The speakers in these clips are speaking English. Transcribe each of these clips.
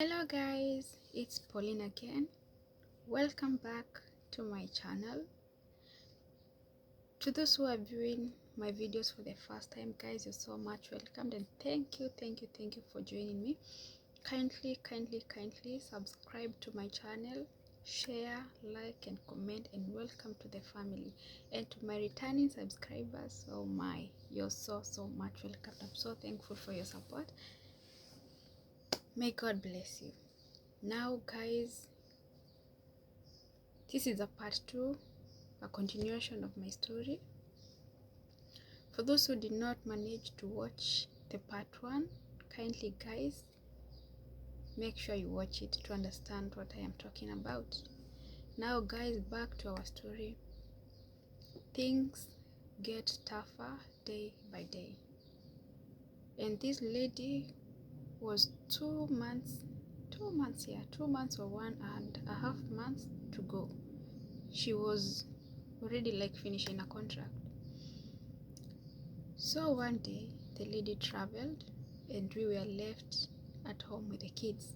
Hello guys, it's Pauline again. Welcome back to my channel. To those who are viewing my videos for the first time, guys, you're so much welcome, and thank you for joining me. Kindly subscribe to my channel, share, like and comment, and welcome to the family. And to my returning subscribers, oh my, you're so much welcome. I'm so thankful for your support. May God bless you. Now guys, this is a part 2, a continuation of my story. For those who did not manage to watch the part 1, kindly guys, make sure you watch it to understand what I am talking about. Now guys, back to our story. Things get tougher day by day. And this lady was 2 months or 1.5 months to go. She was already like finishing a contract. So one day the lady traveled and we were left at home with the kids.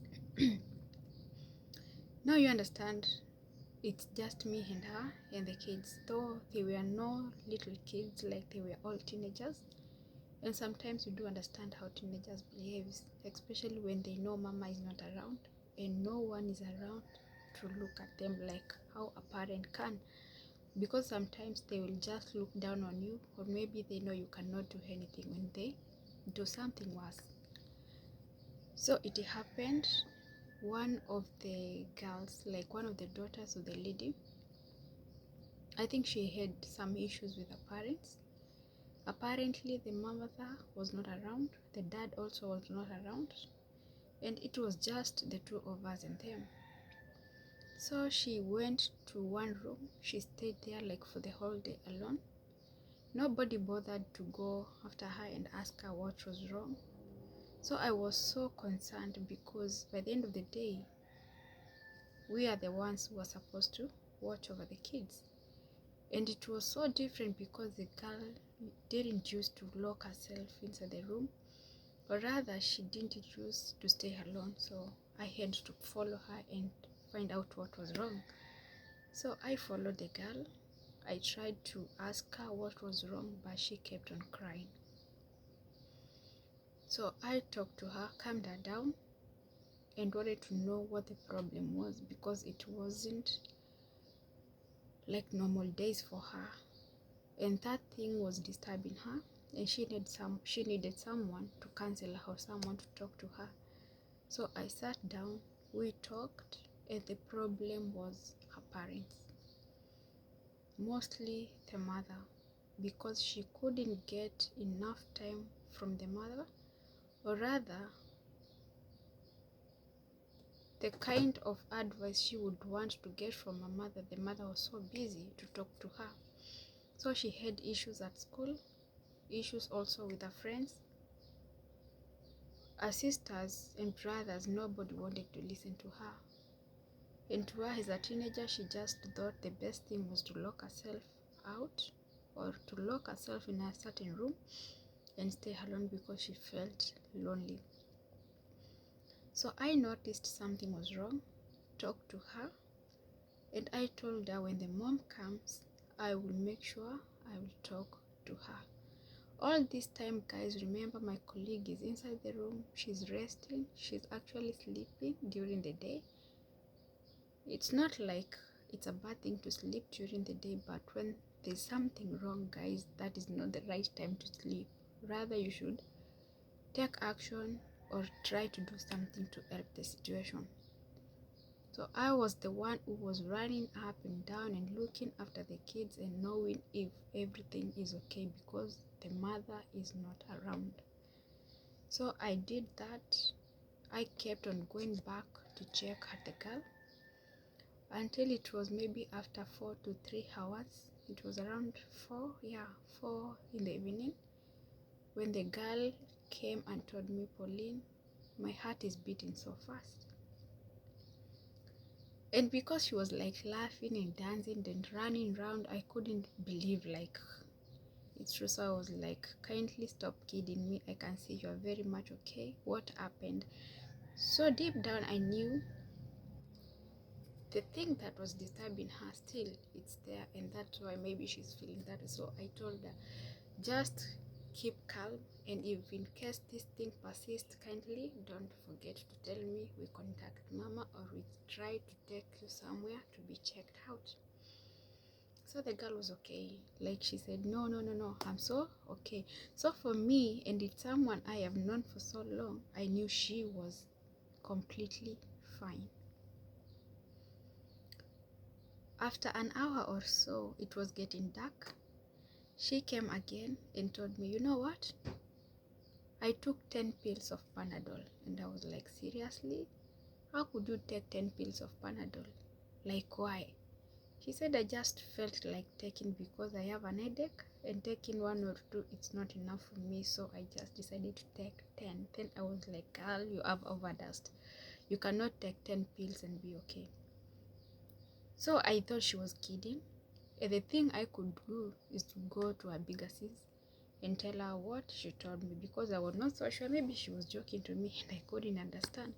Now you understand, it's just me and her and the kids, though they were no little kids, like they were all teenagers. And sometimes you do understand how teenagers behaves, especially when they know mama is not around and no one is around to look at them like how a parent can, because sometimes they will just look down on you, or maybe they know you cannot do anything when they do something worse. So it happened, one of the girls, like one of the daughters of the lady, I think she had some issues with her parents. Apparently the mother was not around, the dad also was not around, and it was just the two of us and them. So she went to one room, she stayed there like for the whole day alone. Nobody bothered to go after her and ask her what was wrong. So I was so concerned, because by the end of the day, we are the ones who are supposed to watch over the kids. And it was so different because the girl didn't choose to lock herself inside the room, or rather she didn't choose to stay alone. So I had to follow her and find out what was wrong. So I followed the girl. I tried to ask her what was wrong, but she kept on crying. So I talked to her, calmed her down, and wanted to know what the problem was, because it wasn't like normal days for her, and that thing was disturbing her, and she needed someone to counsel her or someone to talk to her. So I sat down, we talked, and the problem was her parents, mostly the mother, because she couldn't get enough time from the mother, or rather the kind of advice she would want to get from her mother, the mother was so busy to talk to her. So she had issues at school, issues also with her friends. Her sisters and brothers, nobody wanted to listen to her. And to her as a teenager, she just thought the best thing was to lock herself out, or to lock herself in a certain room and stay alone, because she felt lonely. So I noticed something was wrong, talked to her, and I told her when the mom comes, I will make sure I will talk to her. All this time, guys, remember my colleague is inside the room, she's resting, she's actually sleeping during the day. It's not like it's a bad thing to sleep during the day, but when there's something wrong, guys, that is not the right time to sleep. Rather, you should take action or try to do something to help the situation. So I was the one who was running up and down and looking after the kids and knowing if everything is okay, because the mother is not around. So I did that. I kept on going back to check at the girl until it was maybe after 4 to 3 hours. It was around 4 in the evening, when the girl came and told me, Pauline, my heart is beating so fast. And because she was like laughing and dancing and running around, I couldn't believe like it's true. So I was like, kindly stop kidding me, I can see you are very much okay, what happened? So deep down I knew the thing that was disturbing her still, it's there, and that's why maybe she's feeling that. So I told her, just keep calm, and if in case this thing persists, kindly don't forget to tell me. We contact mama, or we try to take you somewhere to be checked out. So the girl was okay. Like, she said, no, I'm so okay. So for me, and it's someone I have known for so long, I knew she was completely fine. After an hour or so, it was getting dark. She came again and told me, you know what? I took 10 pills of Panadol. And I was like, seriously? How could you take 10 pills of Panadol? Like, why? She said, I just felt like taking because I have an headache, and taking 1 or 2, it's not enough for me. So I just decided to take 10. Then I was like, girl, you have overdosed. You cannot take 10 pills and be okay. So I thought she was kidding. And the thing I could do is to go to her bigger sis and tell her what she told me, because I was not so sure. Maybe she was joking to me and I couldn't understand.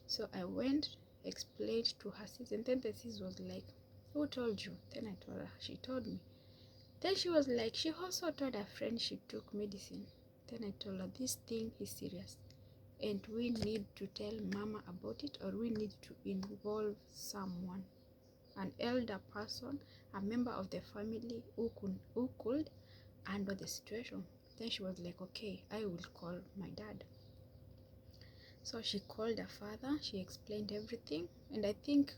So I went, explained to her sis, and then the sis was like, who told you? Then I told her. She told me. Then she was like, she also told her friend she took medicine. Then I told her, this thing is serious, and we need to tell mama about it, or we need to involve someone, an elder person, a member of the family who could handle the situation. Then she was like, okay, I will call my dad. So she called her father, she explained everything, and I think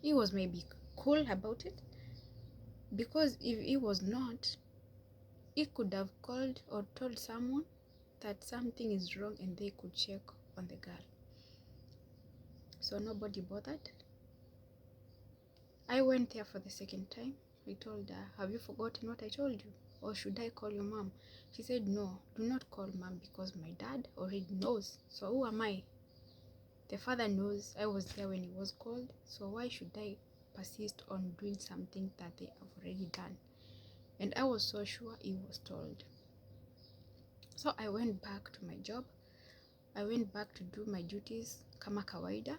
he was maybe cool about it, because if he was not, he could have called or told someone that something is wrong and they could check on the girl. So nobody bothered. I went there for the second time. I told her, have you forgotten what I told you? Or should I call your mom? She said, no, do not call mom, because my dad already knows. So who am I? The father knows I was there when he was called. So why should I persist on doing something that they have already done? And I was so sure he was told. So I went back to my job. I went back to do my duties kama kawaida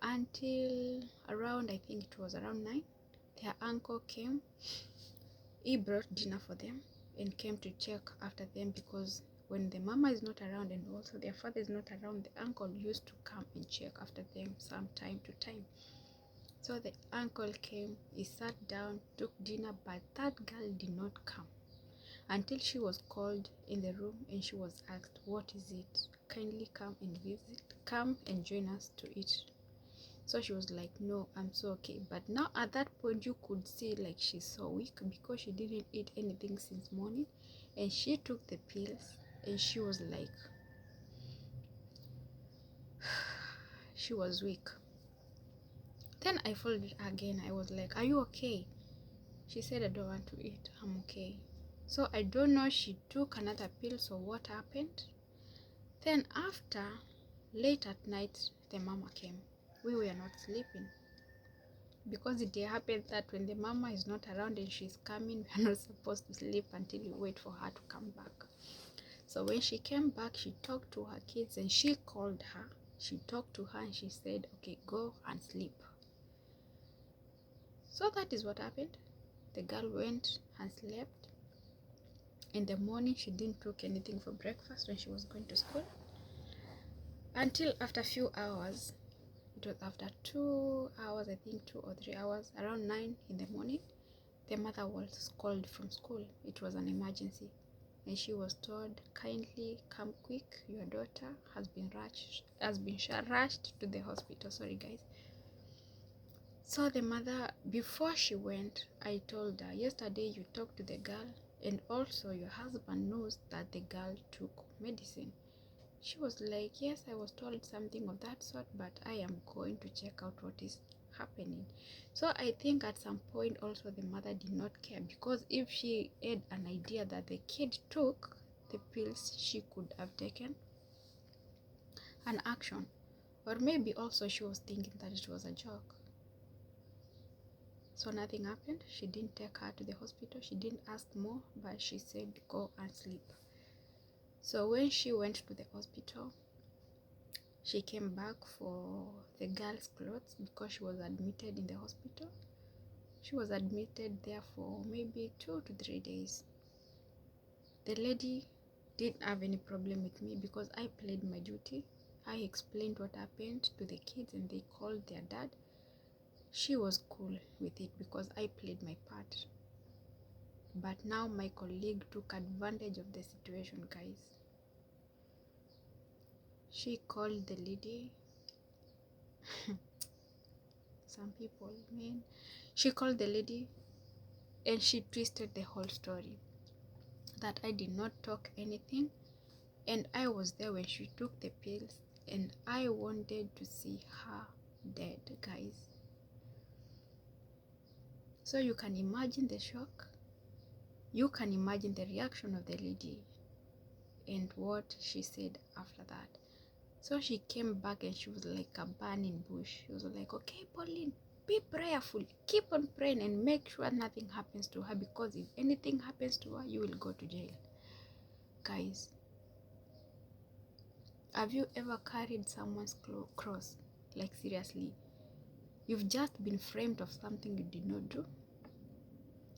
until around, I think it was around 9. Their uncle came. He brought dinner for them and came to check after them, because when the mama is not around and also their father is not around, the uncle used to come and check after them some time to time. So the uncle came, he sat down, took dinner, but that girl did not come until she was called in the room and she was asked, what is it? Kindly come and visit, come and join us to eat. So she was like, no, I'm so okay. But now at that point you could see like she's so weak, because she didn't eat anything since morning, and she took the pills and she was like, she was weak. Then I followed her again. I was like, are you okay? She said, I don't want to eat, I'm okay. So I don't know, she took another pill, so what happened? Then after, late at night, the mama came. We were not sleeping, because it happened that when the mama is not around and she's coming, we are not supposed to sleep until we wait for her to come back. So when she came back, she talked to her kids and she called her. She talked to her and she said, okay, go and sleep. So that is what happened. The girl went and slept. In the morning, she didn't cook anything for breakfast when she was going to school, until after a few hours. It was after 2 hours, I think 2 or 3 hours, around 9 in the morning, the mother was called from school. It was an emergency, and she was told, kindly come quick, your daughter has been rushed to the hospital. Sorry guys. So the mother, before she went, I told her, yesterday you talked to the girl, and also your husband knows that the girl took medicine. She was like, yes, I was told something of that sort, but I am going to check out what is happening. So I think at some point also the mother did not care, because if she had an idea that the kid took the pills, she could have taken an action. Or maybe also she was thinking that it was a joke. So nothing happened. She didn't take her to the hospital. She didn't ask more, but she said, go and sleep. So when she went to the hospital, She came back for the girl's clothes because she was admitted in the hospital. She was admitted there for maybe 2 to 3 days. The lady didn't have any problem with me because I played my duty. I explained what happened to the kids and they called their dad. She was cool with it because I played my part. But now my colleague took advantage of the situation, guys. She called the lady. Some people, man. She called the lady and she twisted the whole story. That I did not talk anything and I was there when she took the pills and I wanted to see her dead, guys. So you can imagine the shock. You can imagine the reaction of the lady and what she said after that. So she came back and she was like a burning bush. She was like, okay, Pauline, be prayerful. Keep on praying and make sure nothing happens to her, because if anything happens to her, you will go to jail. Guys, have you ever carried someone's cross? Like, seriously, you've just been framed of something you did not do.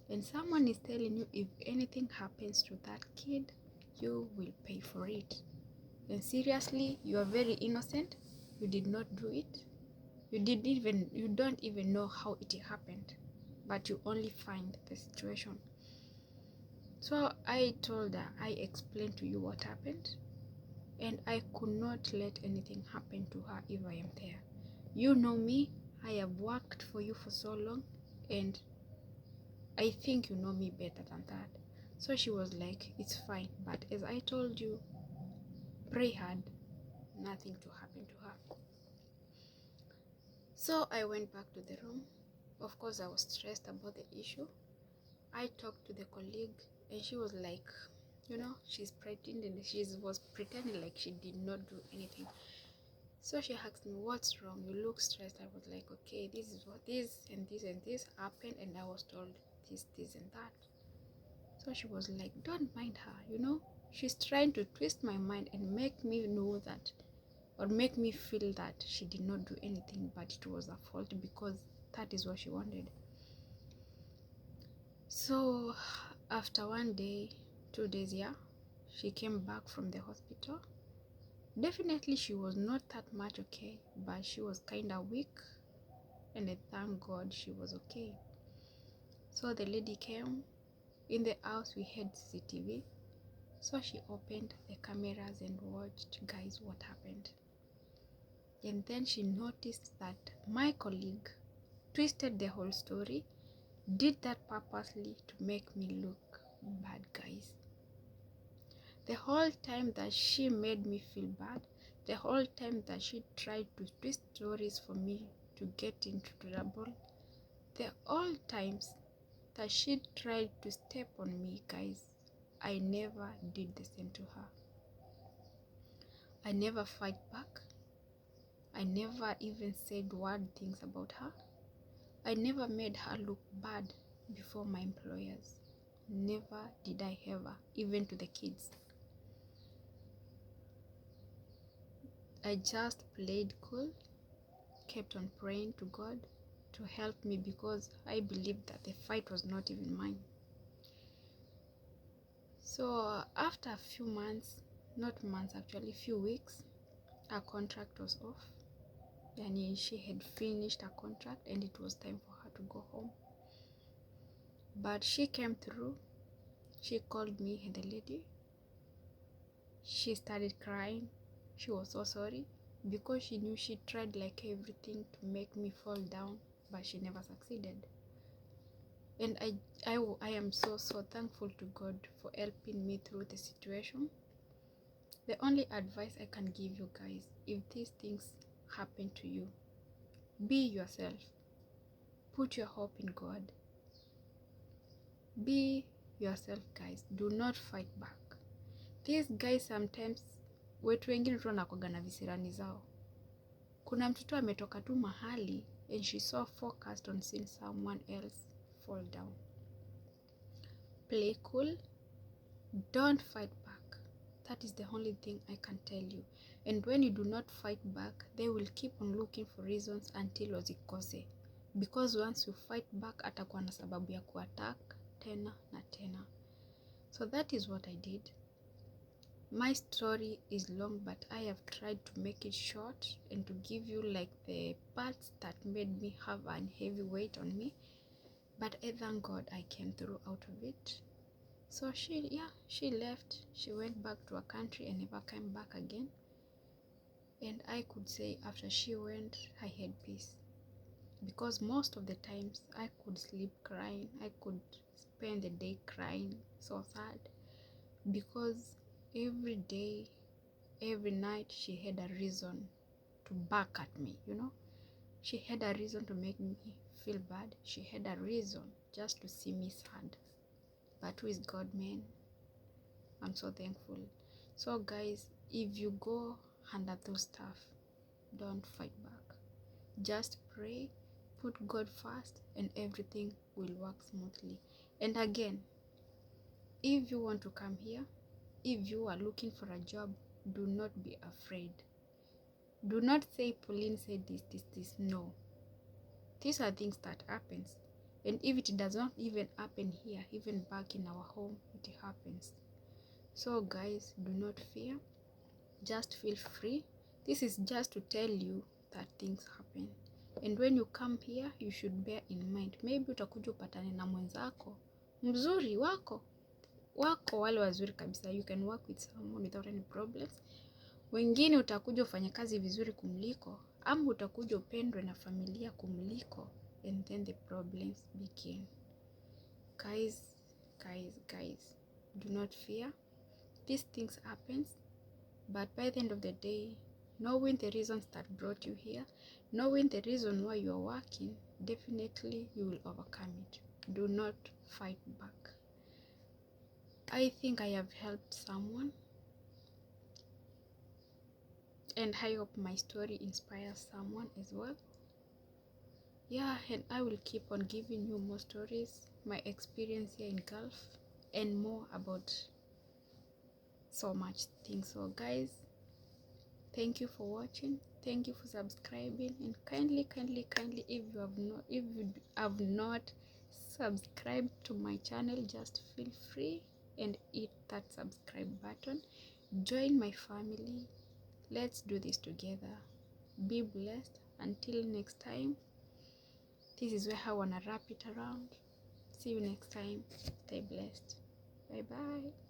And someone is telling you if anything happens to that kid, you will pay for it. And seriously, you are very innocent. You did not do it. You don't even know how it happened, but you only find the situation. So I told her, I explained to you what happened, and I could not let anything happen to her if I am there. You know me, I have worked for you for so long, and I think you know me better than that. So she was like, it's fine, but as I told you, pray hard, nothing to happen to her. So I went back to the room. Of course, I was stressed about the issue. I talked to the colleague and she was like, she was pretending like she did not do anything. So she asked me, what's wrong? You look stressed. I was like, okay, this is what this and this and this happened, and I was told this and that. So she was like, don't mind her, she's trying to twist my mind and make me know that, or make me feel that she did not do anything, but it was her fault because that is what she wanted. So after 1 day, 2 days, she came back from the hospital. Definitely she was not that much okay, but she was kind of weak, and I thank God she was okay. So the lady came. In the house we had CCTV, so she opened the cameras and watched, guys, what happened. And then she noticed that my colleague twisted the whole story, did that purposely to make me look bad, guys. The whole time that she made me feel bad, the whole time that she tried to twist stories for me to get into trouble, the all times that she tried to step on me, guys, I never did the same to her. I never fight back. I never even said bad things about her. I never made her look bad before my employers. Never did I ever, even to the kids. I just played cool, kept on praying to God to help me, because I believed that the fight was not even mine. So after a few months, not months actually, few weeks, her contract was off. Yani she had finished her contract and it was time for her to go home. But she came through. She called me and the lady. She started crying. She was so sorry because she knew she tried like everything to make me fall down, but she never succeeded. And I am so thankful to God for helping me through the situation. The only advice I can give you guys, if these things happen to you, be yourself. Put your hope in God. Be yourself, guys. Do not fight back. These guys sometimes, wetu wengine tu wanakuwaga na visirani zao. Kuna mtoto ametoka tu mahali and she's so focused on seeing someone else fall down. Play cool. Don't fight back. That is the only thing I can tell you. And when you do not fight back, they will keep on looking for reasons until wazikose, because once you fight back atakuwa na sababu ya kuattack tena na tena. So that is what I did. My story is long, but I have tried to make it short and to give you like the parts that made me have a heavy weight on me. But I thank God I came through out of it. So she left. She went back to her country and never came back again. And I could say after she went, I had peace. Because most of the times I could sleep crying. I could spend the day crying, so sad. Because every day, every night, she had a reason to bark at me, you know. She had a reason to make me feel bad. She had a reason just to see me sad. But who is God, man? I'm so thankful. So guys, if you go under those stuff, don't fight back. Just pray, put God first, and everything will work smoothly. And again, if you want to come here, if you are looking for a job, do not be afraid. Do not say Pauline said this. No. These are things that happens. And if it does not even happen here, even back in our home, it happens. So guys, do not fear. Just feel free. This is just to tell you that things happen. And when you come here, you should bear in mind. Maybe utakuja upatane na mwenzako mzuri wako wale wazuri kabisa. You can work with someone without any problems. Wengine utakuja ufanye kazi vizuri kumliko, ama utakuja upendwe na familia kumliko, and then the problems begin. Guys, do not fear. These things happens, but by the end of the day, knowing the reasons that brought you here, knowing the reason why you are working, definitely you will overcome it. Do not fight back. I think I have helped someone, and I hope my story inspires someone as well. Yeah, and I will keep on giving you more stories, my experience here in Gulf, and more about so much things. So guys, thank you for watching, thank you for subscribing, and kindly if you have not subscribed to my channel, just feel free and hit that subscribe button. Join my family. Let's do this together. Be blessed. Until next time, this is where I wanna wrap it around. See you next time. Stay blessed. Bye bye.